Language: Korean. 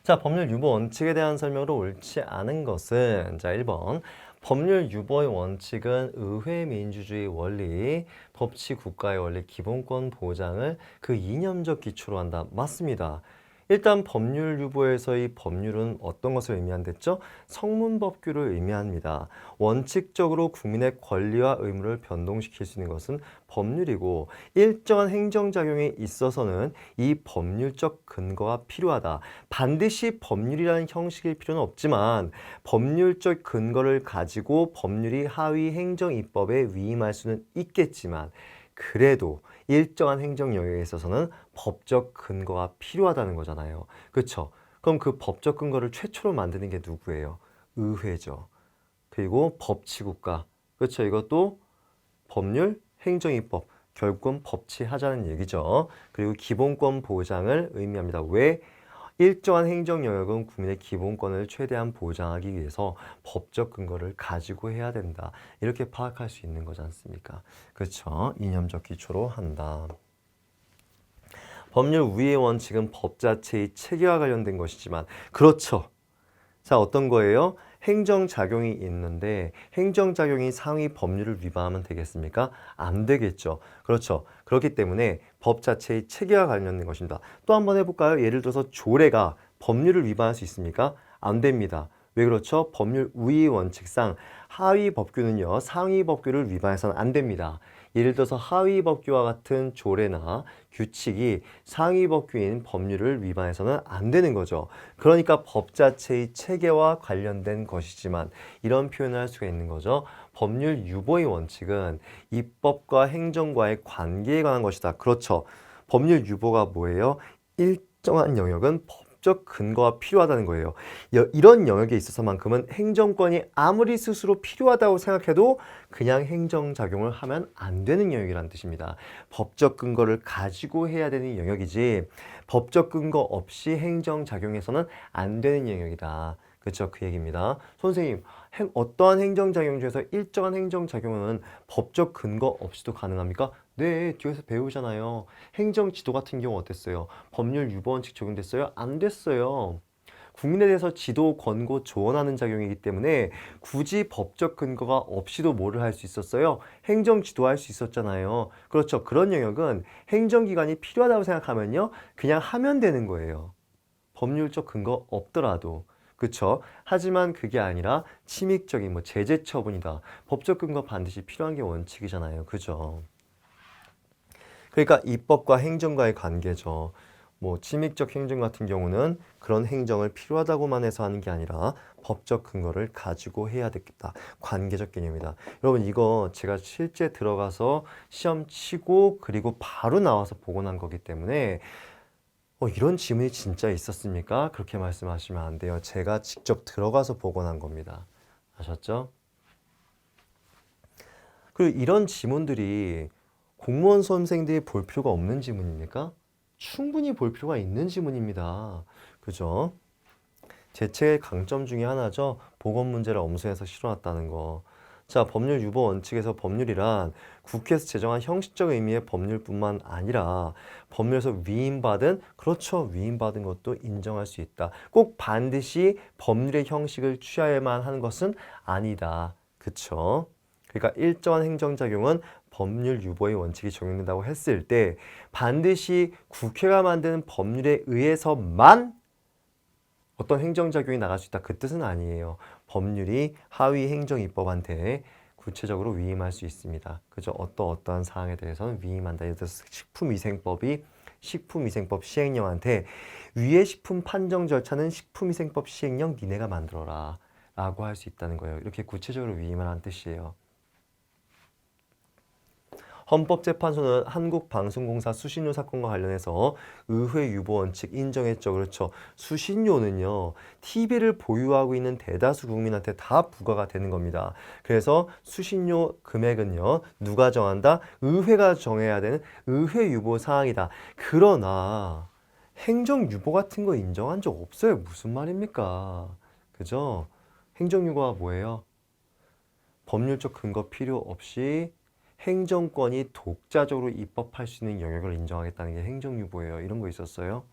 자, 법률 유보 원칙에 대한 설명으로 옳지 않은 것은 자, 1번. 법률 유보의 원칙은 의회 민주주의 원리, 법치 국가의 원리, 기본권 보장을 그 이념적 기초로 한다. 맞습니다. 일단 법률 유보에서의 법률은 어떤 것을 의미한댔죠? 성문법규를 의미합니다. 원칙적으로 국민의 권리와 의무를 변동시킬 수 있는 것은 법률이고 일정한 행정작용에 있어서는 이 법률적 근거가 필요하다. 반드시 법률이라는 형식일 필요는 없지만 법률적 근거를 가지고 법률이 하위 행정입법에 위임할 수는 있겠지만 그래도 일정한 행정 영역에 있어서는 법적 근거가 필요하다는 거잖아요. 그렇죠? 그럼 그 법적 근거를 최초로 만드는 게 누구예요? 의회죠. 그리고 법치국가. 그렇죠? 이것도 법률, 행정입법. 결국은 법치하자는 얘기죠. 그리고 기본권 보장을 의미합니다. 왜? 일정한 행정 영역은 국민의 기본권을 최대한 보장하기 위해서 법적 근거를 가지고 해야 된다. 이렇게 파악할 수 있는 거지 않습니까? 그렇죠. 이념적 기초로 한다. 법률 우위의 원칙은 법 자체의 체계와 관련된 것이지만 그렇죠. 자, 어떤 거예요? 행정작용이 있는데 행정작용이 상위 법률을 위반하면 되겠습니까? 안 되겠죠. 그렇죠. 그렇기 때문에 법 자체의 체계와 관련된 것입니다. 또 한번 해볼까요? 예를 들어서 조례가 법률을 위반할 수 있습니까? 안 됩니다. 왜 그렇죠? 법률 우위 원칙상 하위 법규는요, 상위 법규를 위반해서는 안 됩니다. 예를 들어서 하위 법규와 같은 조례나 규칙이 상위 법규인 법률을 위반해서는 안 되는 거죠. 그러니까 법 자체의 체계와 관련된 것이지만 이런 표현을 할 수가 있는 거죠. 법률 유보의 원칙은 입법과 행정과의 관계에 관한 것이다. 그렇죠. 법률 유보가 뭐예요? 일정한 영역은 법적 근거가 필요하다는 거예요. 이런 영역에 있어서만큼은 행정권이 아무리 스스로 필요하다고 생각해도 그냥 행정작용을 하면 안 되는 영역이라는 뜻입니다. 법적 근거를 가지고 해야 되는 영역이지 법적 근거 없이 행정작용해서는 안 되는 영역이다. 그렇죠? 그 얘기입니다. 선생님, 어떠한 행정작용 중에서 일정한 행정작용은 법적 근거 없이도 가능합니까? 네, 뒤에서 배우잖아요. 행정지도 같은 경우 어땠어요? 법률 유보 원칙 적용됐어요? 안 됐어요. 국민에 대해서 지도, 권고, 조언하는 작용이기 때문에 굳이 법적 근거가 없이도 뭐를 할 수 있었어요? 행정 지도할 수 있었잖아요. 그렇죠. 그런 영역은 행정기관이 필요하다고 생각하면요. 그냥 하면 되는 거예요. 법률적 근거 없더라도. 그렇죠. 하지만 그게 아니라 침익적인 뭐 제재 처분이다. 법적 근거 반드시 필요한 게 원칙이잖아요. 그죠? 그러니까 입법과 행정과의 관계죠. 뭐 침익적 행정 같은 경우는 그런 행정을 필요하다고만 해서 하는 게 아니라 법적 근거를 가지고 해야 되겠다. 관계적 개념이다. 여러분 이거 제가 실제 들어가서 시험 치고 그리고 바로 나와서 보고 난 거기 때문에 이런 지문이 진짜 있었습니까? 그렇게 말씀하시면 안 돼요. 제가 직접 들어가서 보고 난 겁니다. 아셨죠? 그리고 이런 지문들이 공무원 수험생들이 볼 필요가 없는 지문입니까? 충분히 볼 필요가 있는 지문입니다. 그죠? 제 책의 강점 중에 하나죠. 보건 문제를 엄수해서 실어놨다는 거. 자, 법률 유보 원칙에서 법률이란 국회에서 제정한 형식적 의미의 법률뿐만 아니라 법률에서 위임받은, 그렇죠. 위임받은 것도 인정할 수 있다. 꼭 반드시 법률의 형식을 취하야만 하는 것은 아니다. 그쵸? 그러니까 일정한 행정작용은 법률 유보의 원칙이 적용된다고 했을 때 반드시 국회가 만드는 법률에 의해서만 어떤 행정작용이 나갈 수 있다. 그 뜻은 아니에요. 법률이 하위 행정입법한테 구체적으로 위임할 수 있습니다. 그죠? 어떠한 사항에 대해서는 위임한다. 예를 들어서 식품위생법이 식품위생법 시행령한테 위의 식품 판정 절차는 식품위생법 시행령 니네가 만들어라 라고 할 수 있다는 거예요. 이렇게 구체적으로 위임하라는 뜻이에요. 헌법재판소는 한국방송공사 수신료 사건과 관련해서 의회 유보 원칙 인정했죠. 그렇죠. 수신료는요, TV를 보유하고 있는 대다수 국민한테 다 부과가 되는 겁니다. 그래서 수신료 금액은요, 누가 정한다? 의회가 정해야 되는 의회 유보 사항이다. 그러나 행정 유보 같은 거 인정한 적 없어요. 무슨 말입니까? 그죠? 행정 유보가 뭐예요? 법률적 근거 필요 없이 행정권이 독자적으로 입법할 수 있는 영역을 인정하겠다는 게 행정유보예요. 이런 거 있었어요?